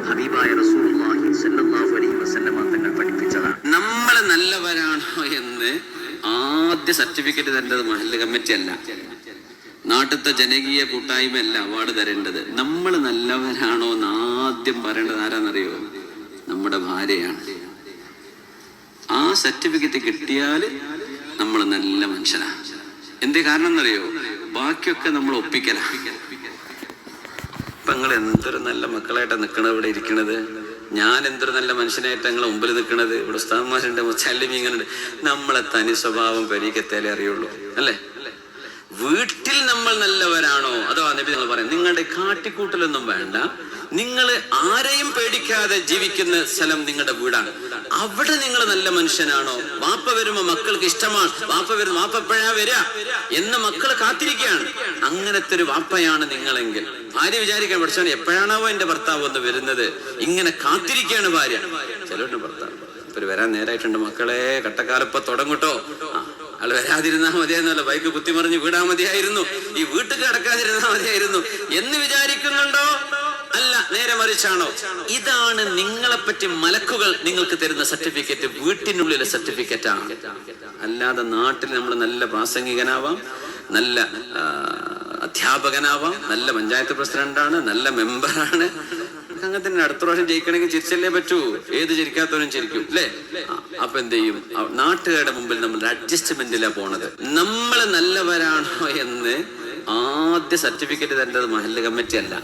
ഹബീബായ റസൂലുള്ളാഹി സ്വല്ലല്ലാഹു അലൈഹി വസല്ലം തങ്ങൾ പഠിപ്പിച്ചതാണ്. നമ്മൾ നല്ലവരാണോ എന്ന് ആദ്യ സർട്ടിഫിക്കറ്റ് തരേണ്ടത് മഹല്ല് കമ്മിറ്റി അല്ല, നാട്ടിലത്തെ ജനകീയ കൂട്ടായ്മ അല്ല അവാർഡ് തരേണ്ടത്. നമ്മൾ നല്ലവരാണോ എന്ന് ആദ്യം പറയേണ്ടത് ആരാന്നറിയോ? നമ്മുടെ ഭാര്യയാണ്. ആ സർട്ടിഫിക്കറ്റ് കിട്ടിയാൽ നമ്മൾ നല്ല മനുഷ്യനാണ്. എന്തേ കാരണം എന്നറിയോ? ബാക്കിയൊക്കെ നമ്മൾ ഒപ്പിക്കലാണ്. ഇപ്പൊ നിങ്ങൾ എന്തൊരു നല്ല മക്കളായിട്ടാണ് നിൽക്കണത്, ഇവിടെ ഇരിക്കണത്. ഞാൻ എന്തൊരു നല്ല മനുഷ്യനായിട്ട് ഞങ്ങളെ മുമ്പിൽ നിൽക്കണത്. ഇവിടെ ഉസ്താദ്മാരുണ്ട്, മുച്ചാലിമീങ്ങളുണ്ട്. നമ്മളെ തനി സ്വഭാവം പരീക്കത്തേലേ അറിയുള്ളൂ, അല്ലേ? വീട്ടിൽ നമ്മൾ നല്ലവരാണോ? അതോ നബി നിങ്ങൾ പറയാം, നിങ്ങളുടെ കാട്ടിക്കൂട്ടലൊന്നും വേണ്ട, നിങ്ങൾ ആരെയും പേടിക്കാതെ ജീവിക്കുന്ന സ്ഥലം നിങ്ങളുടെ വീടാണ്. അവിടെ നിങ്ങൾ നല്ല മനുഷ്യനാണോ? വാപ്പ വരുമ്പോ മക്കൾക്ക് ഇഷ്ടമാണ്, വാപ്പ വരുന്നു, വാപ്പ എപ്പോഴാ വരിക എന്ന് മക്കൾ കാത്തിരിക്കുകയാണ്. അങ്ങനത്തെ ഒരു വാപ്പയാണ് നിങ്ങളെങ്കിൽ ഭാര്യ വിചാരിക്കാൻ പഠിച്ചാൽ എപ്പോഴാണാവോ എന്റെ ഭർത്താവ് ഒന്ന് വരുന്നത്, ഇങ്ങനെ കാത്തിരിക്കുകയാണ് ഭാര്യ. ചിലരുടെ ഭർത്താവ് ഇപ്പൊ വരാൻ നേരായിട്ടുണ്ട്, മക്കളെ കട്ടക്കാലപ്പ തുടങ്ങട്ടോ, ആള് വരാതിരുന്നാ മതിയായിരുന്നല്ലോ, ബൈക്ക് കുത്തിമറിഞ്ഞ് വീടാ മതിയായിരുന്നു, ഈ വീട്ടിൽ കിടക്കാതിരുന്നാ മതിയായിരുന്നു എന്ന് വിചാരിക്കുന്നുണ്ടോ? അല്ല, നേരെ മറിച്ചാണോ? ഇതാണ് നിങ്ങളെപ്പറ്റി മലക്കുകൾ നിങ്ങൾക്ക് തരുന്ന സർട്ടിഫിക്കറ്റ്, വീട്ടിനുള്ളിലെ സർട്ടിഫിക്കറ്റാണ്. അല്ലാതെ നാട്ടിൽ നമ്മൾ നല്ല പ്രാസംഗികനാവാം, നല്ല അധ്യാപകനാവാം, നല്ല പഞ്ചായത്ത് പ്രസിഡന്റാണ്, നല്ല മെമ്പറാണ്, അങ്ങനെ തന്നെ അടുത്ത പ്രാവശ്യം ജയിക്കണമെങ്കിൽ ചിരിച്ചല്ലേ പറ്റൂ. ഏത് ചിരിക്കാത്തവരും ചിരിക്കും, അല്ലേ? അപ്പൊ എന്ത് ചെയ്യും? നാട്ടുകാരുടെ മുമ്പിൽ നമ്മൾ അഡ്ജസ്റ്റ്മെന്റിലാ പോണത്. നമ്മൾ നല്ലവരാണോ എന്ന് ആദ്യ സർട്ടിഫിക്കറ്റ് തരേണ്ടത് മഹല്ല് കമ്മിറ്റി അല്ല.